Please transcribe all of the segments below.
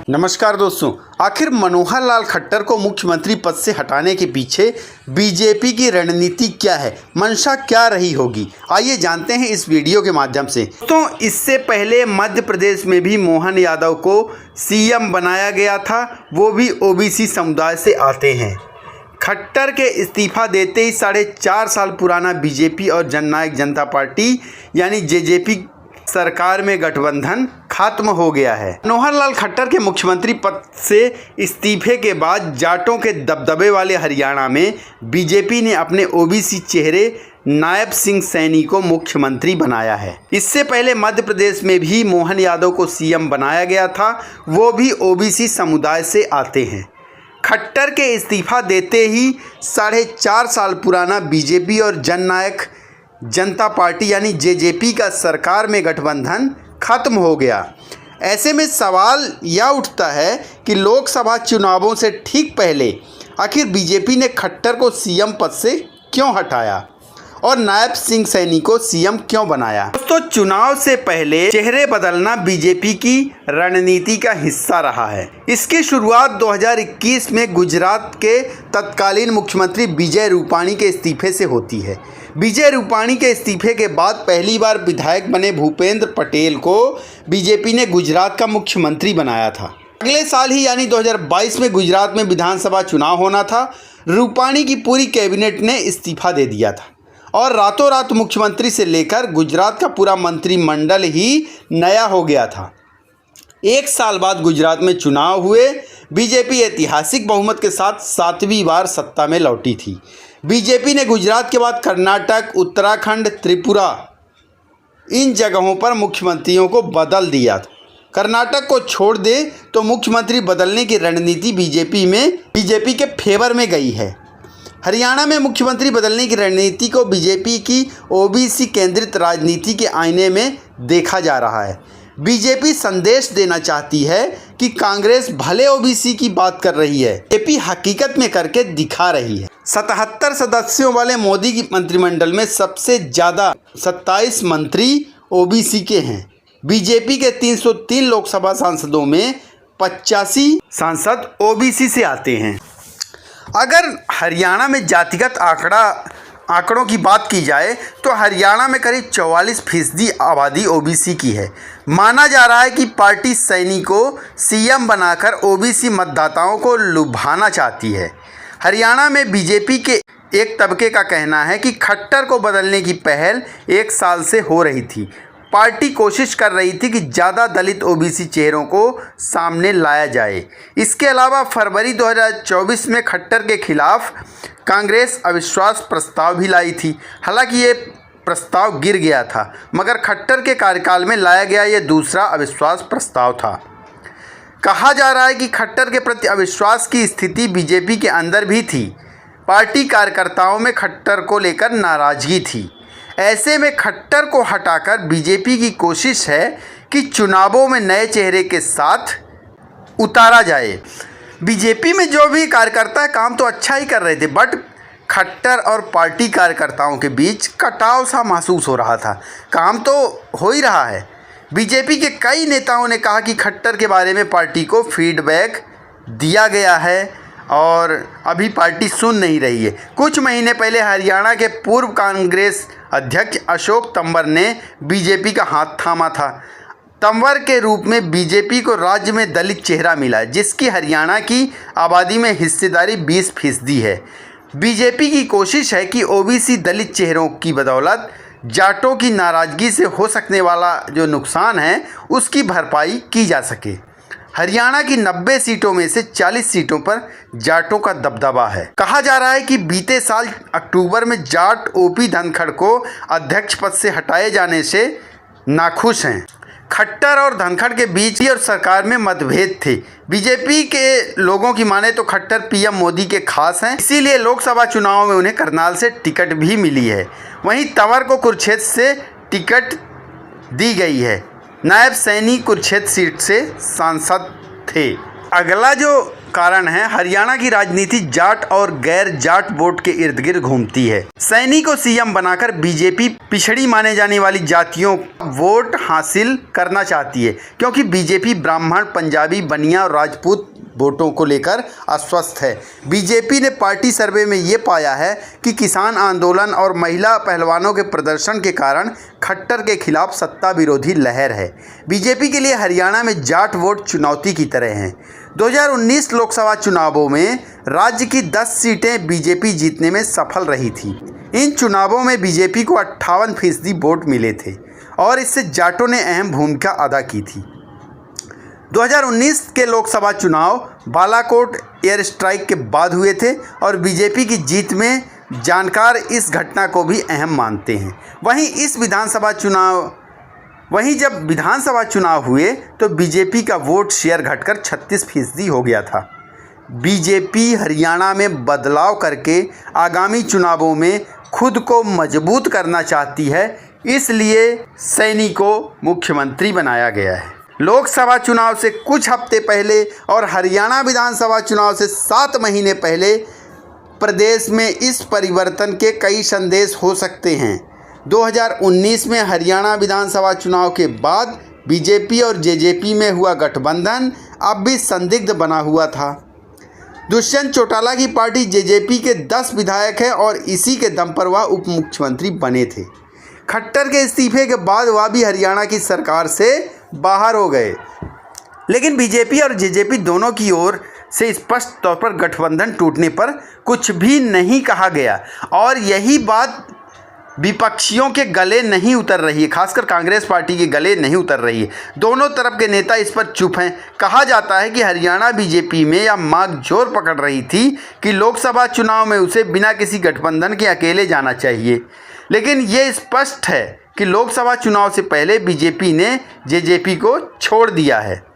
नमस्कार दोस्तों, आखिर मनोहर लाल खट्टर को मुख्यमंत्री पद से हटाने के पीछे बीजेपी की रणनीति क्या है, मंशा क्या रही होगी, आइए जानते हैं इस वीडियो के माध्यम से। तो इससे पहले मध्य प्रदेश में भी मोहन यादव को सीएम बनाया गया था, वो भी ओबीसी समुदाय से आते हैं। खट्टर के इस्तीफा देते ही 4.5 साल पुराना बीजेपी और जननायक जनता पार्टी यानी जेजेपी सरकार में गठबंधन खत्म हो गया है। मनोहर लाल खट्टर के मुख्यमंत्री पद से इस्तीफे के बाद जाटों के दबदबे वाले हरियाणा में बीजेपी ने अपने ओबीसी चेहरे नायब सिंह सैनी को मुख्यमंत्री बनाया है। इससे पहले मध्य प्रदेश में भी मोहन यादव को सीएम बनाया गया था, वो भी ओबीसी समुदाय से आते हैं। खट्टर के इस्तीफा देते ही 4.5 साल पुराना बीजेपी और जननायक जनता पार्टी यानी जेजेपी का सरकार में गठबंधन खत्म हो गया। ऐसे में सवाल यह उठता है कि लोकसभा चुनावों से ठीक पहले आखिर बीजेपी ने खट्टर को सीएम पद से क्यों हटाया और नायब सिंह सैनी को सीएम क्यों बनाया। दोस्तों, चुनाव से पहले चेहरे बदलना बीजेपी की रणनीति का हिस्सा रहा है। इसकी शुरुआत 2021 में गुजरात के तत्कालीन मुख्यमंत्री विजय रूपाणी के इस्तीफे से होती है। विजय रूपाणी के इस्तीफे के बाद पहली बार विधायक बने भूपेंद्र पटेल को बीजेपी ने गुजरात का मुख्यमंत्री बनाया था। अगले साल ही यानी 2022 में गुजरात में विधानसभा चुनाव होना था। रूपाणी की पूरी कैबिनेट ने इस्तीफा दे दिया था और रातों रात मुख्यमंत्री से लेकर गुजरात का पूरा मंत्रिमंडल ही नया हो गया था। 1 साल बाद गुजरात में चुनाव हुए। बीजेपी ऐतिहासिक बहुमत के साथ 7वीं बार सत्ता में लौटी थी। बीजेपी ने गुजरात के बाद कर्नाटक, उत्तराखंड, त्रिपुरा इन जगहों पर मुख्यमंत्रियों को बदल दिया था। कर्नाटक को छोड़ दे तो मुख्यमंत्री बदलने की रणनीति बीजेपी के फेवर में गई है। हरियाणा में मुख्यमंत्री बदलने की रणनीति को बीजेपी की ओबीसी केंद्रित राजनीति के आईने में देखा जा रहा है। बीजेपी संदेश देना चाहती है कि कांग्रेस भले ओबीसी की बात कर रही है, बीजेपी हकीकत में करके दिखा रही है। 77 सदस्यों वाले मोदी की मंत्रिमंडल में सबसे ज़्यादा 27 मंत्री ओबीसी के हैं। बीजेपी के 303 लोकसभा सांसदों में 85 सांसद ओबीसी से आते हैं। अगर हरियाणा में जातिगत आंकड़ों की बात की जाए तो हरियाणा में करीब 44% आबादी ओबीसी की है। माना जा रहा है कि पार्टी सैनी को सीएम बनाकर ओबीसी मतदाताओं को लुभाना चाहती है। हरियाणा में बीजेपी के एक तबके का कहना है कि खट्टर को बदलने की पहल 1 साल से हो रही थी। पार्टी कोशिश कर रही थी कि ज़्यादा दलित ओबीसी चेहरों को सामने लाया जाए। इसके अलावा फरवरी 2024 में खट्टर के खिलाफ कांग्रेस अविश्वास प्रस्ताव भी लाई थी। हालांकि ये प्रस्ताव गिर गया था, मगर खट्टर के कार्यकाल में लाया गया ये दूसरा अविश्वास प्रस्ताव था। कहा जा रहा है कि खट्टर के प्रति अविश्वास की स्थिति बीजेपी के अंदर भी थी। पार्टी कार्यकर्ताओं में खट्टर को लेकर नाराजगी थी। ऐसे में खट्टर को हटाकर बीजेपी की कोशिश है कि चुनावों में नए चेहरे के साथ उतारा जाए। बीजेपी में जो भी कार्यकर्ता काम तो अच्छा ही कर रहे थे, बट खट्टर और पार्टी कार्यकर्ताओं के बीच कटाव सा महसूस हो रहा था। काम तो हो ही रहा है। बीजेपी के कई नेताओं ने कहा कि खट्टर के बारे में पार्टी को फीडबैक दिया गया है और अभी पार्टी सुन नहीं रही है। कुछ महीने पहले हरियाणा के पूर्व कांग्रेस अध्यक्ष अशोक तंवर ने बीजेपी का हाथ थामा था। तंवर के रूप में बीजेपी को राज्य में दलित चेहरा मिला, जिसकी हरियाणा की आबादी में हिस्सेदारी 20% है। बीजेपी की कोशिश है कि ओबीसी दलित चेहरों की बदौलत जाटों की नाराज़गी से हो सकने वाला जो नुकसान है उसकी भरपाई की जा सके। हरियाणा की 90 सीटों में से 40 सीटों पर जाटों का दबदबा है। कहा जा रहा है कि बीते साल अक्टूबर में जाट ओपी धनखड़ को अध्यक्ष पद से हटाए जाने से नाखुश हैं। खट्टर और धनखड़ के बीच और सरकार में मतभेद थे। बीजेपी के लोगों की माने तो खट्टर पीएम मोदी के खास हैं, इसीलिए लोकसभा चुनाव में उन्हें करनाल से टिकट भी मिली है। वहीं तंवर को कुरुक्षेत्र से टिकट दी गई है। नायब सैनी कुरुक्षेत्र सीट से सांसद थे। अगला जो कारण है हरियाणा की राजनीति जाट और गैर जाट वोट के इर्द गिर्द घूमती है। सैनी को सीएम बनाकर बीजेपी पिछड़ी माने जाने वाली जातियों वोट हासिल करना चाहती है, क्योंकि बीजेपी ब्राह्मण, पंजाबी, बनिया और राजपूत वोटों को लेकर अस्वस्थ है। बीजेपी ने पार्टी सर्वे में ये पाया है कि किसान आंदोलन और महिला पहलवानों के प्रदर्शन के कारण खट्टर के खिलाफ सत्ता विरोधी लहर है। बीजेपी के लिए हरियाणा में जाट वोट चुनौती की तरह हैं। 2019 लोकसभा चुनावों में राज्य की 10 सीटें बीजेपी जीतने में सफल रही थी। इन चुनावों में बीजेपी को 58% वोट मिले थे और इससे जाटों ने अहम भूमिका अदा की थी। 2019 के लोकसभा चुनाव बालाकोट एयर स्ट्राइक के बाद हुए थे और बीजेपी की जीत में जानकार इस घटना को भी अहम मानते हैं। वहीं जब विधानसभा चुनाव हुए तो बीजेपी का वोट शेयर घटकर 36% हो गया था। बीजेपी हरियाणा में बदलाव करके आगामी चुनावों में खुद को मजबूत करना चाहती है, इसलिए सैनी को मुख्यमंत्री बनाया गया है। लोकसभा चुनाव से कुछ हफ्ते पहले और हरियाणा विधानसभा चुनाव से 7 महीने पहले प्रदेश में इस परिवर्तन के कई संदेश हो सकते हैं। 2019 में हरियाणा विधानसभा चुनाव के बाद बीजेपी और जेजेपी में हुआ गठबंधन अब भी संदिग्ध बना हुआ था। दुष्यंत चौटाला की पार्टी जेजेपी के 10 विधायक है और इसी के दम पर वह उप मुख्यमंत्री बने थे। खट्टर के इस्तीफे के बाद वह भी हरियाणा की सरकार से बाहर हो गए, लेकिन बीजेपी और जेजेपी दोनों की ओर से स्पष्ट तौर पर गठबंधन टूटने पर कुछ भी नहीं कहा गया और यही बात विपक्षियों के गले नहीं उतर रही है, खासकर कांग्रेस पार्टी के गले नहीं उतर रही है। दोनों तरफ के नेता इस पर चुप हैं। कहा जाता है कि हरियाणा बीजेपी में यह मांग जोर पकड़ रही थी कि लोकसभा चुनाव में उसे बिना किसी गठबंधन के अकेले जाना चाहिए, लेकिन ये स्पष्ट है कि लोकसभा चुनाव से पहले बीजेपी ने जेजेपी को छोड़ दिया है।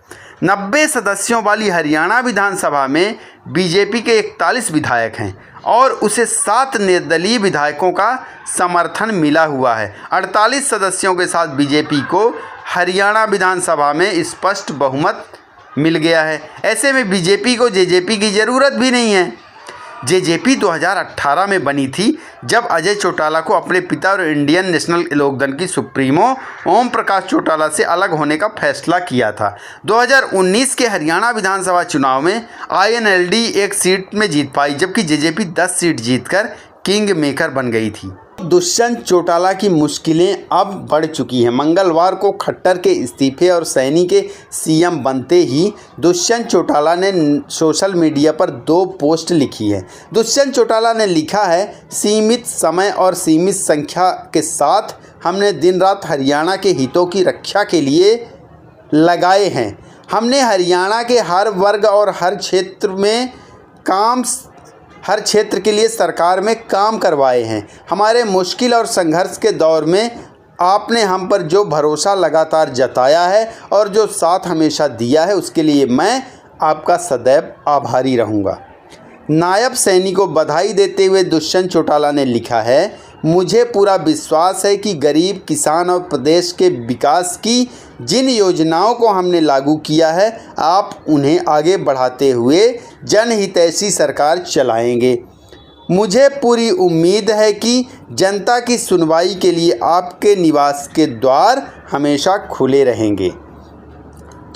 90 सदस्यों वाली हरियाणा विधानसभा में बीजेपी के 41 विधायक हैं और उसे 7 निर्दलीय विधायकों का समर्थन मिला हुआ है। 48 सदस्यों के साथ बीजेपी को हरियाणा विधानसभा में स्पष्ट बहुमत मिल गया है। ऐसे में बीजेपी को जेजेपी की ज़रूरत भी नहीं है। जेजेपी 2018 में बनी थी, जब अजय चौटाला को अपने पिता और इंडियन नेशनल लोकदल की सुप्रीमो ओम प्रकाश चौटाला से अलग होने का फैसला किया था। 2019 के हरियाणा विधानसभा चुनाव में आईएनएलडी 1 सीट में जीत पाई, जबकि जेजेपी 10 सीट जीतकर किंग मेकर बन गई थी। दुष्यंत चौटाला की मुश्किलें अब बढ़ चुकी हैं। मंगलवार को खट्टर के इस्तीफे और सैनी के सीएम बनते ही दुष्यंत चौटाला ने सोशल मीडिया पर 2 पोस्ट लिखी है। दुष्यंत चौटाला ने लिखा है, सीमित समय और सीमित संख्या के साथ हमने दिन रात हरियाणा के हितों की रक्षा के लिए लगाए हैं। हमने हरियाणा के हर वर्ग और हर क्षेत्र के लिए सरकार में काम करवाए हैं। हमारे मुश्किल और संघर्ष के दौर में आपने हम पर जो भरोसा लगातार जताया है और जो साथ हमेशा दिया है, उसके लिए मैं आपका सदैव आभारी रहूँगा। नायब सैनी को बधाई देते हुए दुष्यंत चौटाला ने लिखा है, मुझे पूरा विश्वास है कि गरीब, किसान और प्रदेश के विकास की जिन योजनाओं को हमने लागू किया है, आप उन्हें आगे बढ़ाते हुए जनहितैषी सरकार चलाएंगे। मुझे पूरी उम्मीद है कि जनता की सुनवाई के लिए आपके निवास के द्वार हमेशा खुले रहेंगे।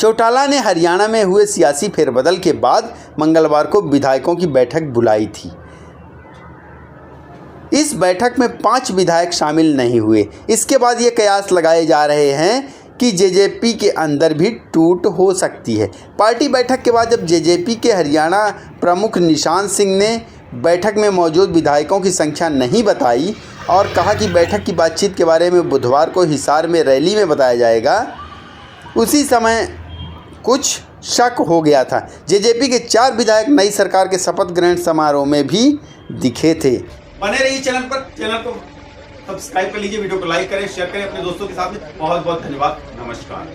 चौटाला ने हरियाणा में हुए सियासी फेरबदल के बाद मंगलवार को विधायकों की बैठक बुलाई थी। इस बैठक में 5 विधायक शामिल नहीं हुए। इसके बाद ये कयास लगाए जा रहे हैं कि जेजेपी के अंदर भी टूट हो सकती है। पार्टी बैठक के बाद जब जेजेपी के हरियाणा प्रमुख निशान सिंह ने बैठक में मौजूद विधायकों की संख्या नहीं बताई और कहा कि बैठक की बातचीत के बारे में बुधवार को हिसार में रैली में बताया जाएगा, उसी समय कुछ शक हो गया था। जेजेपी के 4 विधायक नई सरकार के शपथ ग्रहण समारोह में भी दिखे थे। बने रहिए चैनल को सब्सक्राइब कर लीजिए, वीडियो को लाइक करें, शेयर करें अपने दोस्तों के साथ में। बहुत बहुत धन्यवाद। नमस्कार।